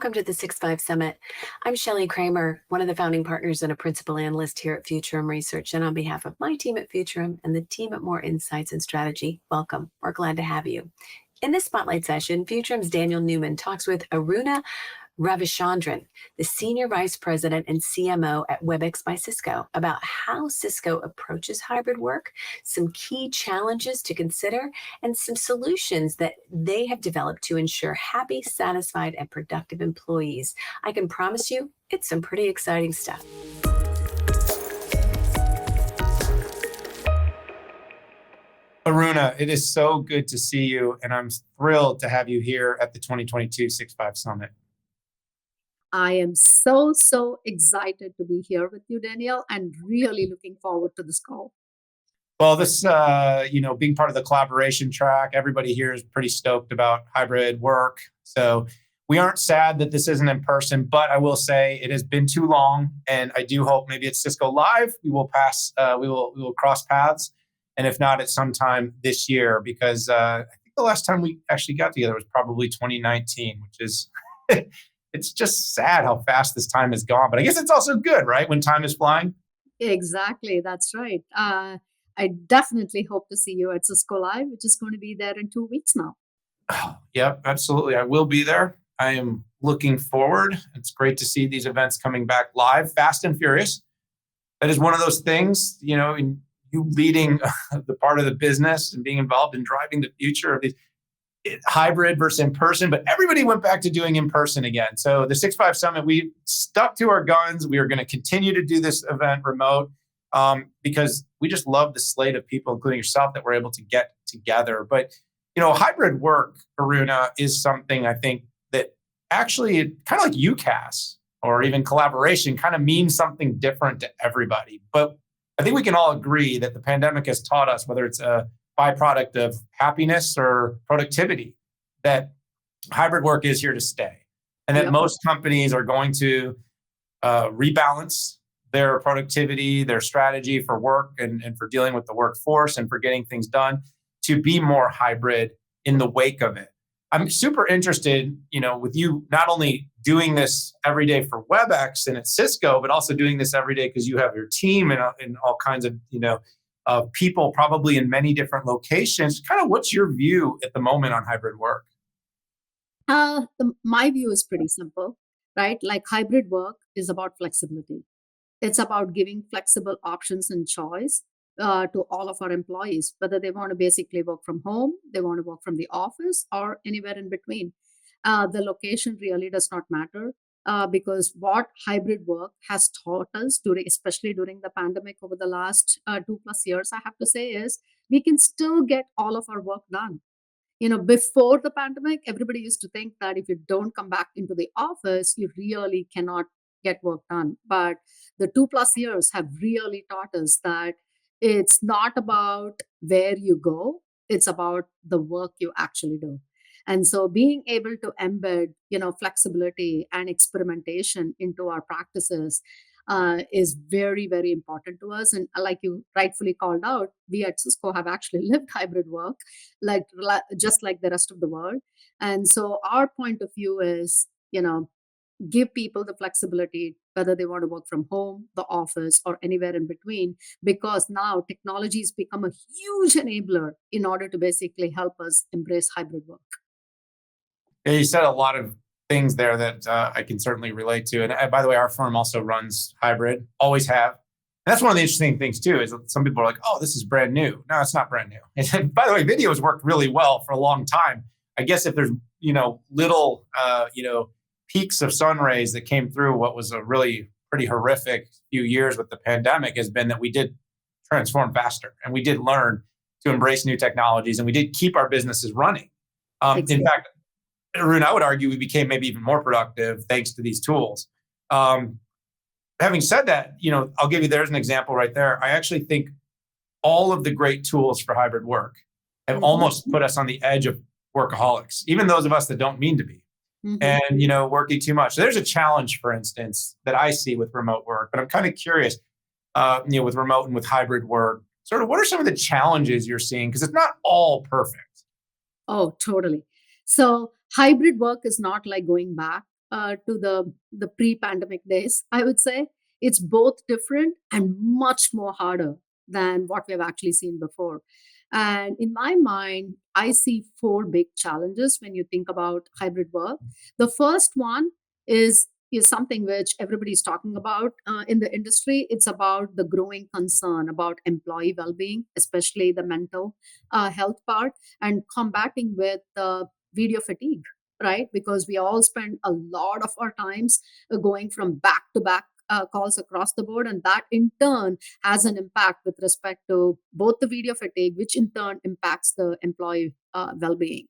welcome to the 6-5 Summit. I'm Shelley Kramer, one of the founding partners and a principal analyst here at Futurum Research. And on behalf of my team at Futurum and the team at Moor Insights and Strategy, welcome. We're glad to have you. In this spotlight session, Futurum's Daniel Newman talks with Aruna Ravichandran, the Senior Vice President and CMO at Webex by Cisco, about how Cisco approaches hybrid work, some key challenges to consider, and some solutions that they have developed to ensure happy, satisfied, and productive employees. I can promise you, it's some pretty exciting stuff. Aruna, it is so good to see you, and I'm thrilled to have you here at the 2022 6-5 Summit. I am so excited to be here with you, Danielle, and really looking forward to this call. Well, this, being part of the collaboration track, everybody here is pretty stoked about hybrid work. So we aren't sad that this isn't in person, but I will say it has been too long, and I do hope maybe at Cisco Live we will cross paths, and if not, at some time this year, because I think the last time we actually got together was probably 2019, which is. It's just sad how fast this time has gone, but I guess it's also good, right? When time is flying. Exactly, that's right. I definitely hope to see you at Cisco Live, which is going to be there in 2 weeks now. Oh, yep, absolutely. I will be there. I am looking forward. It's great to see these events coming back live, fast and furious. That is one of those things, in you leading the part of the business and being involved in driving the future of these. Hybrid versus in person, but everybody went back to doing in person again. So the 6-5 Summit, we stuck to our guns. We are going to continue to do this event remote because we just love the slate of people, including yourself, that we're able to get together. But, hybrid work, Aruna, is something I think that actually kind of like UCAS or even collaboration kind of means something different to everybody. But I think we can all agree that the pandemic has taught us, whether it's a byproduct of happiness or productivity, that hybrid work is here to stay. And that most companies are going to rebalance their productivity, their strategy for work and for dealing with the workforce and for getting things done to be more hybrid in the wake of it. I'm super interested, with you not only doing this every day for Webex and at Cisco, but also doing this every day because you have your team and all kinds of, of people probably in many different locations. Kind of what's your view at the moment on hybrid work? My view is pretty simple, right? Like hybrid work is about flexibility. It's about giving flexible options and choice to all of our employees, whether they want to basically work from home, they want to work from the office, or anywhere in between. The location really does not matter. Because what hybrid work has taught us, especially during the pandemic over the last 2+ years, I have to say, is we can still get all of our work done. Before the pandemic, everybody used to think that if you don't come back into the office, you really cannot get work done. But the 2+ years have really taught us that it's not about where you go, it's about the work you actually do. And so being able to embed, flexibility and experimentation into our practices is very, very important to us. And like you rightfully called out, we at Cisco have actually lived hybrid work, just like the rest of the world. And so our point of view is, give people the flexibility, whether they want to work from home, the office, or anywhere in between, because now technology has become a huge enabler in order to basically help us embrace hybrid work. Yeah, you said a lot of things there that I can certainly relate to. And by the way, our firm also runs hybrid, always have. And that's one of the interesting things too, is that some people are like, oh, this is brand new. No, it's not brand new. And by the way, video has worked really well for a long time. I guess if there's, little, peaks of sun rays that came through what was a really pretty horrific few years with the pandemic, has been that we did transform faster and we did learn to embrace new technologies and we did keep our businesses running. Exactly. In fact, Aruna, I would argue we became maybe even more productive thanks to these tools. Having said that, I'll give you, there's an example right there. I actually think all of the great tools for hybrid work have almost put us on the edge of workaholics, even those of us that don't mean to be. And, working too much. So there's a challenge, for instance, that I see with remote work, but I'm kind of curious, with remote and with hybrid work, sort of what are some of the challenges you're seeing? Because it's not all perfect. Oh, totally. So hybrid work is not like going back to the pre-pandemic days, I would say it's both different and much more harder than what we've actually seen before. And in my mind, I see four big challenges when you think about hybrid work. The first one is something which everybody's talking about in the industry. It's about the growing concern about employee well-being, especially the mental health part, and combating with video fatigue, right? Because we all spend a lot of our times going from back to back calls across the board, and that in turn has an impact with respect to both the video fatigue, which in turn impacts the employee well-being.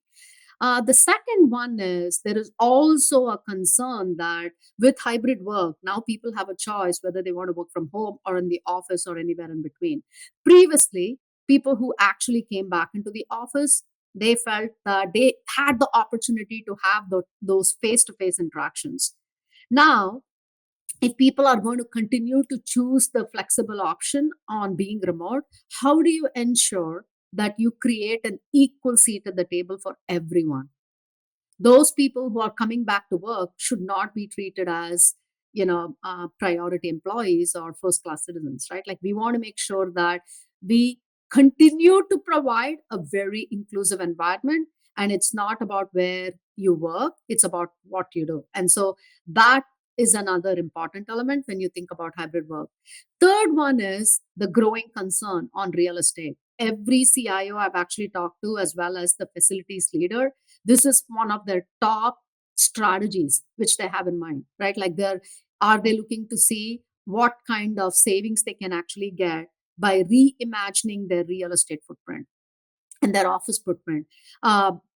The second one is there is also a concern that with hybrid work, now people have a choice whether they want to work from home or in the office or anywhere in between. Previously, people who actually came back into the office, they felt that they had the opportunity to have those face to face interactions. Now, if people are going to continue to choose the flexible option on being remote, how do you ensure that you create an equal seat at the table for everyone? Those people who are coming back to work should not be treated as priority employees or first class citizens, right? Like, we want to make sure that we continue to provide a very inclusive environment, and it's not about where you work, it's about what you do. And so that is another important element when you think about hybrid work. Third one is the growing concern on real estate. Every CIO I've actually talked to, as well as the facilities leader, this is one of their top strategies which they have in mind, right? Like, are they looking to see what kind of savings they can actually get by reimagining their real estate footprint and their office footprint.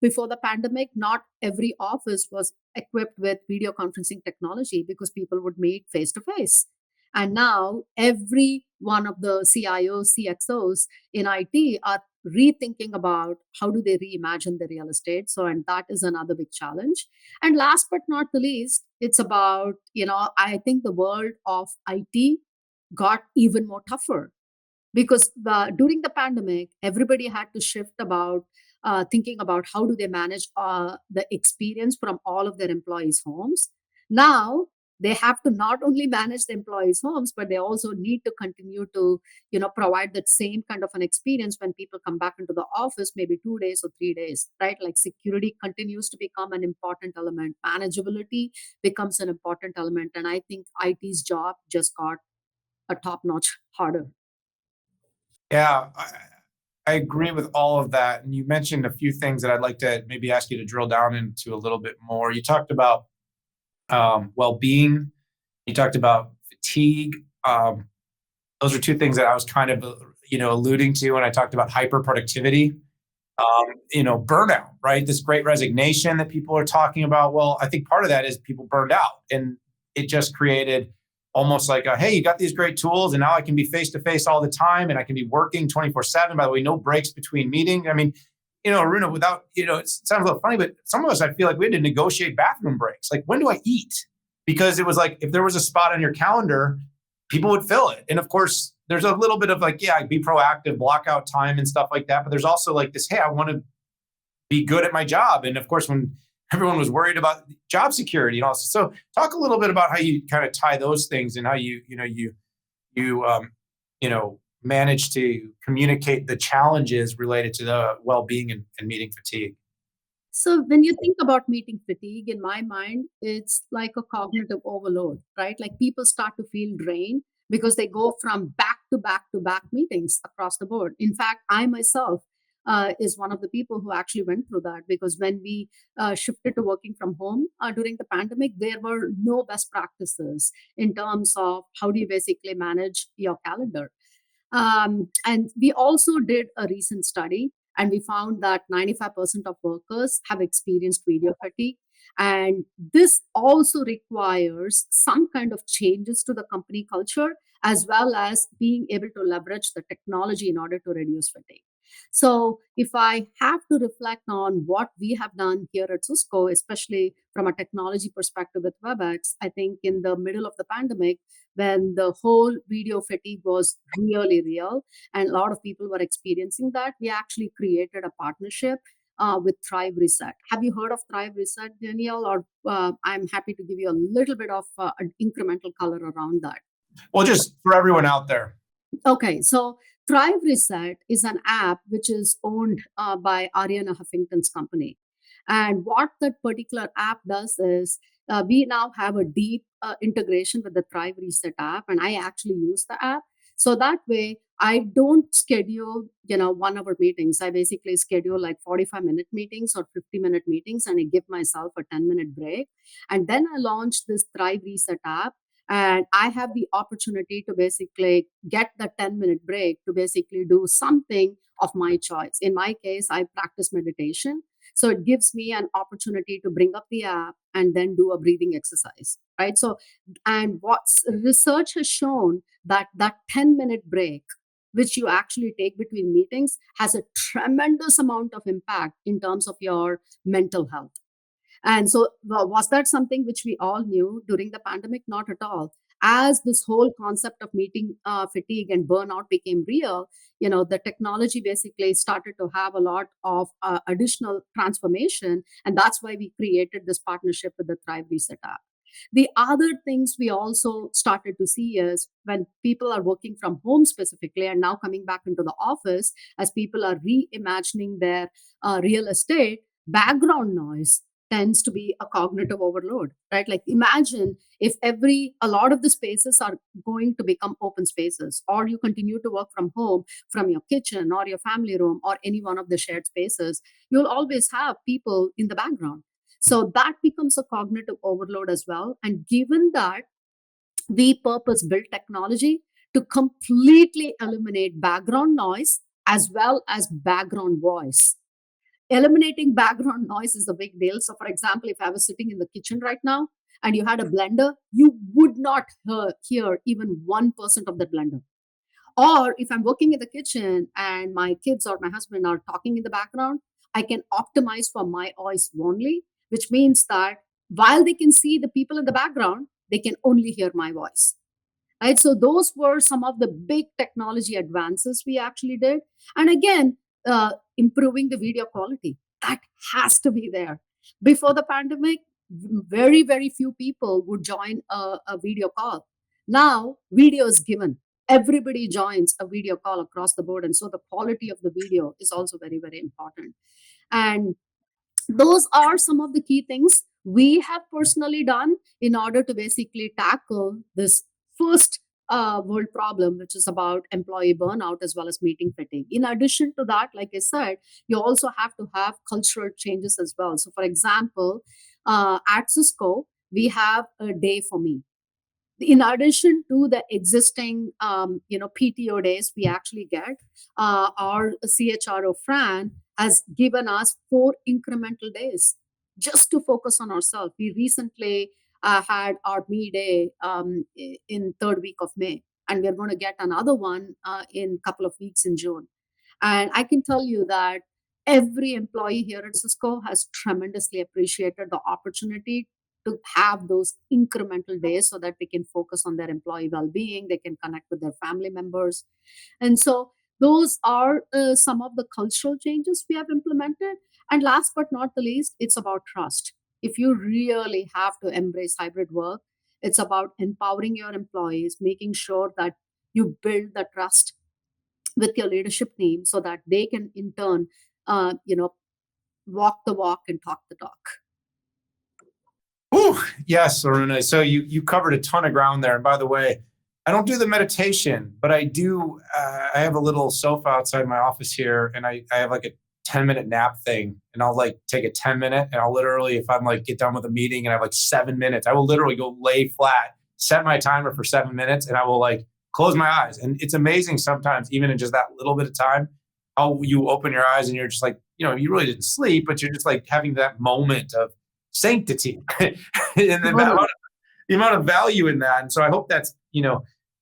Before the pandemic, not every office was equipped with video conferencing technology because people would meet face to face. And now every one of the CIOs, CXOs in IT are rethinking about how do they reimagine the real estate. So, and that is another big challenge. And last but not the least, it's about, I think the world of IT got even more tougher because during the pandemic everybody had to shift about thinking about how do they manage the experience from all of their employees homes. Now they have to not only manage the employees homes, but they also need to continue to provide that same kind of an experience when people come back into the office, maybe 2 days or 3 days, right? Like, security continues to become an important element, manageability becomes an important element, and I think IT's job just got a top notch harder. Yeah, I agree with all of that. And you mentioned a few things that I'd like to maybe ask you to drill down into a little bit more. You talked about well-being. You talked about fatigue. Those are two things that I was kind of, alluding to when I talked about hyper productivity. Burnout, right? This great resignation that people are talking about. Well, I think part of that is people burned out, and it just created almost like hey, you got these great tools, and now I can be face to face all the time, and I can be working 24/7. By the way, no breaks between meetings. I mean, Aruna, without, it sounds a little funny, but some of us, I feel like we had to negotiate bathroom breaks. Like, when do I eat? Because it was like, if there was a spot on your calendar, people would fill it. And of course, there's a little bit of like, yeah, be proactive, block out time and stuff like that. But there's also like this, hey, I want to be good at my job. And of course, when everyone was worried about job security and all. So talk a little bit about how you kind of tie those things and how you manage to communicate the challenges related to the well-being and meeting fatigue. So when you think about meeting fatigue, in my mind, it's like a cognitive overload, right? Like, people start to feel drained because they go from back to back to back meetings across the board. In fact, I myself is one of the people who actually went through that, because when we shifted to working from home during the pandemic, there were no best practices in terms of how do you basically manage your calendar. And we also did a recent study, and we found that 95% of workers have experienced video fatigue. And this also requires some kind of changes to the company culture, as well as being able to leverage the technology in order to reduce fatigue. So, if I have to reflect on what we have done here at Cisco, especially from a technology perspective with Webex, I think in the middle of the pandemic, when the whole video fatigue was really real and a lot of people were experiencing that, we actually created a partnership with Thrive Reset. Have you heard of Thrive Reset, Danielle? Or I'm happy to give you a little bit of an incremental color around that. Well, just for everyone out there. Okay, so Thrive Reset is an app which is owned by Aruna Ravichandran's company. And what that particular app does is we now have a deep integration with the Thrive Reset app, and I actually use the app. So that way, I don't schedule 1 hour meetings. I basically schedule like 45-minute meetings or 50-minute meetings, and I give myself a 10-minute break. And then I launch this Thrive Reset app, and I have the opportunity to basically get the 10-minute break to basically do something of my choice. In my case, I practice meditation. So it gives me an opportunity to bring up the app and then do a breathing exercise, right? So, and what's research has shown that 10-minute break, which you actually take between meetings, has a tremendous amount of impact in terms of your mental health. And so, was that something which we all knew during the pandemic? Not at all. As this whole concept of meeting fatigue and burnout became real, the technology basically started to have a lot of additional transformation. And that's why we created this partnership with the Thrive Reset app. The other things we also started to see is when people are working from home specifically and now coming back into the office, as people are reimagining their real estate, background noise tends to be a cognitive overload, right? Like imagine if a lot of the spaces are going to become open spaces, or you continue to work from home from your kitchen or your family room or any one of the shared spaces, you'll always have people in the background. So that becomes a cognitive overload as well. And given that we purpose built technology to completely eliminate background noise as well as background voice. Eliminating background noise is a big deal. So, for example, if I was sitting in the kitchen right now and you had a blender, you would not hear even 1% of the blender. Or if I'm working in the kitchen and my kids or my husband are talking in the background, I can optimize for my voice only, which means that while they can see the people in the background, they can only hear my voice. Right? So those were some of the big technology advances we actually did. And again, improving the video quality. That has to be there. Before the pandemic, very, very few people would join a video call. Now, video is given. Everybody joins a video call across the board. And so the quality of the video is also very, very important. And those are some of the key things we have personally done in order to basically tackle this first world problem, which is about employee burnout as well as meeting fatigue. In addition to that, like I said, you also have to have cultural changes as well. So, for example, at Cisco, we have a day for me. In addition to the existing PTO days we actually get, our CHRO Fran has given us 4 incremental days just to focus on ourselves. We recently had our me day in 3rd week of May, and we're going to get another one in a couple of weeks in June. And I can tell you that every employee here at Cisco has tremendously appreciated the opportunity to have those incremental days so that they can focus on their employee well-being, they can connect with their family members. And so those are some of the cultural changes we have implemented. And last but not the least, it's about trust. If you really have to embrace hybrid work, it's about empowering your employees, making sure that you build the trust with your leadership team so that they can in turn, walk the walk and talk the talk. Ooh, yes, Aruna. So you covered a ton of ground there. And by the way, I don't do the meditation, but I do. I have a little sofa outside my office here, and I have like a 10-minute nap thing. And I'll like take a 10-minute, and I'll literally, if I'm like get done with a meeting and I have like 7 minutes, I will literally go lay flat, set my timer for 7 minutes, and I will like close my eyes. And it's amazing sometimes, even in just that little bit of time, how you open your eyes and you're just like, you really didn't sleep, but you're just like having that moment of sanctity and the amount of value in that. And so I hope that's,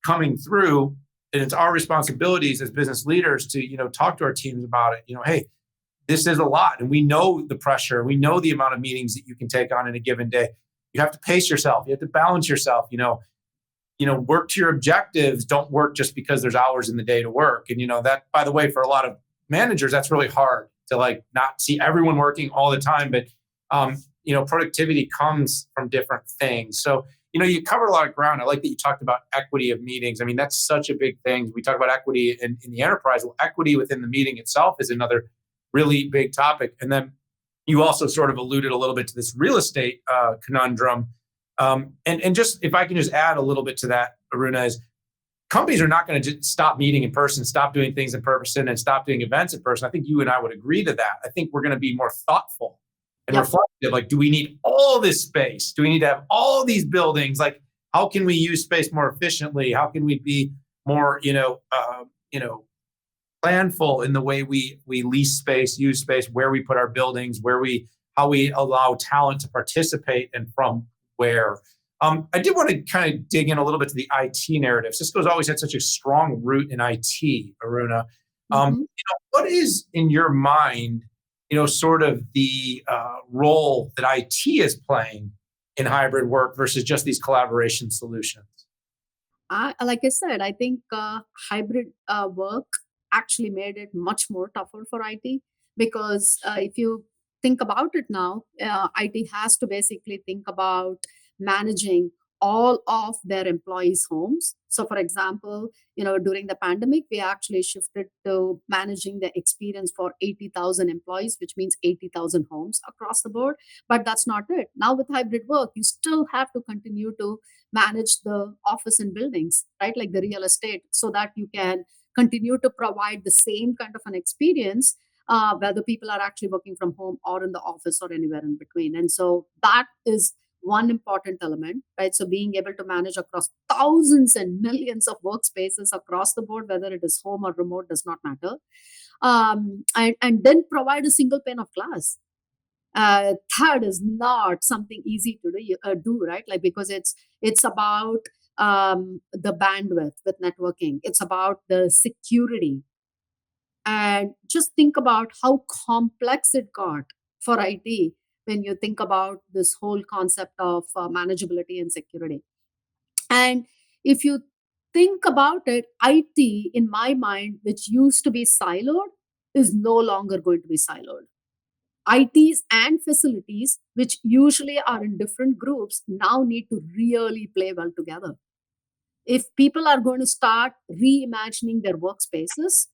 coming through, and it's our responsibilities as business leaders to, talk to our teams about it. Hey, this is a lot. And we know the pressure. We know the amount of meetings that you can take on in a given day. You have to pace yourself. You have to balance yourself, work to your objectives. Don't work just because there's hours in the day to work. And, that, by the way, for a lot of managers, that's really hard. to like not see everyone working all the time, but productivity comes from different things. So, you cover a lot of ground. I like that you talked about equity of meetings. I mean, that's such a big thing. We talk about equity in the enterprise. Well, equity within the meeting itself is another really big topic. And then you also sort of alluded a little bit to this real estate conundrum. And just if I can just add a little bit to that, Aruna, is companies are not going to just stop meeting in person, stop doing things in person, and stop doing events in person. I think you and I would agree to that. I think we're going to be more thoughtful and reflective. Like, do we need all this space? Do we need to have all these buildings? Like, how can we use space more efficiently? How can we be more, planful in the way we lease space, use space, where we put our buildings, how we allow talent to participate, and from where. I did want to kind of dig in a little bit to the IT narrative. Cisco's always had such a strong root in IT, Aruna. What is in your mind, sort of the role that IT is playing in hybrid work versus just these collaboration solutions? Like I said, I think hybrid work actually made it much more tougher for IT because if you think about it now, IT has to basically think about managing all of their employees' homes. So, for example, during the pandemic, we actually shifted to managing the experience for 80,000 employees, which means 80,000 homes across the board. But that's not it. Now, with hybrid work, you still have to continue to manage the office and buildings, right? Like the real estate, so that you can continue to provide the same kind of an experience whether people are actually working from home or in the office or anywhere in between. And so that is one important element, right? So being able to manage across thousands and millions of workspaces across the board, whether it is home or remote, does not matter. And then provide a single pane of glass. That is not something easy to do, right? Like because it's about the bandwidth with networking. It's about the security, and just think about how complex it got for IT when you think about this whole concept of manageability and security. And if you think about it, IT, in my mind, which used to be siloed, is no longer going to be siloed. ITs and facilities, which usually are in different groups, now need to really play well together. If people are going to start reimagining their workspaces,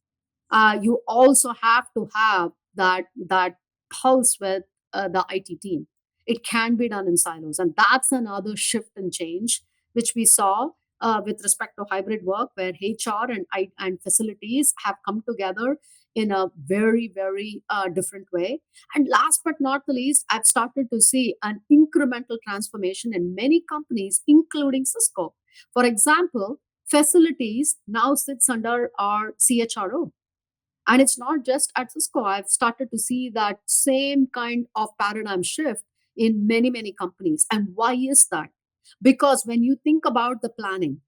you also have to have that pulse with the IT team. It can be done in silos, and that's another shift and change which we saw with respect to hybrid work, where HR and facilities have come together in a very very different way. And last but not the least, I've started to see an incremental transformation in many companies, including Cisco. For example, facilities now sits under our CHRO, and it's not just at Cisco. I've started to see that same kind of paradigm shift in many, many companies. And why is that? Because when you think about the planning,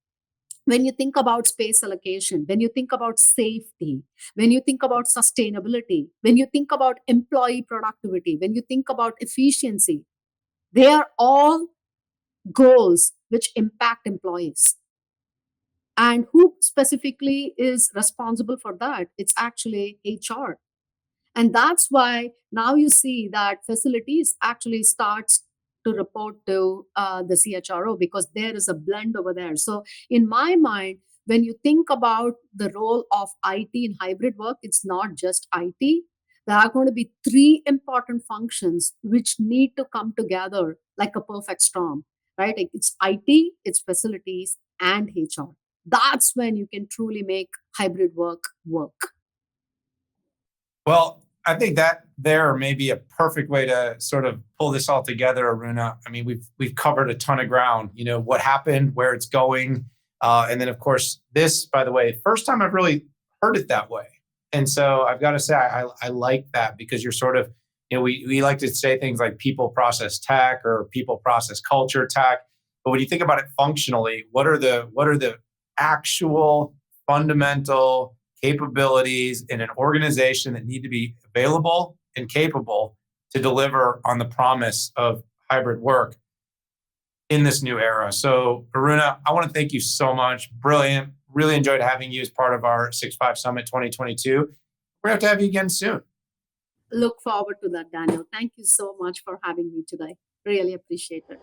when you think about space allocation, when you think about safety, when you think about sustainability, when you think about employee productivity, when you think about efficiency, they are all goals which impact employees. And who specifically is responsible for that? It's actually HR. And that's why now you see that facilities actually starts to report to the CHRO, because there is a blend over there. So in my mind, when you think about the role of IT in hybrid work, it's not just IT. There are going to be three important functions which need to come together like a perfect storm, right? Like it's IT, it's facilities, and HR. That's when you can truly make hybrid work work. Well, I think that there may be a perfect way to sort of pull this all together, Aruna. I mean, we've covered a ton of ground. What happened, where it's going, and then of course this. By the way, first time I've really heard it that way, and so I've got to say I like that, because you're sort of we like to say things like people process tech or people process culture tech, but when you think about it functionally, what are the actual fundamental capabilities in an organization that need to be available and capable to deliver on the promise of hybrid work in this new era? So, Aruna, I want to thank you so much. Brilliant. Really enjoyed having you as part of our 6.5 Summit 2022. We're going to have you again soon. Look forward to that, Daniel. Thank you so much for having me today. Really appreciate it.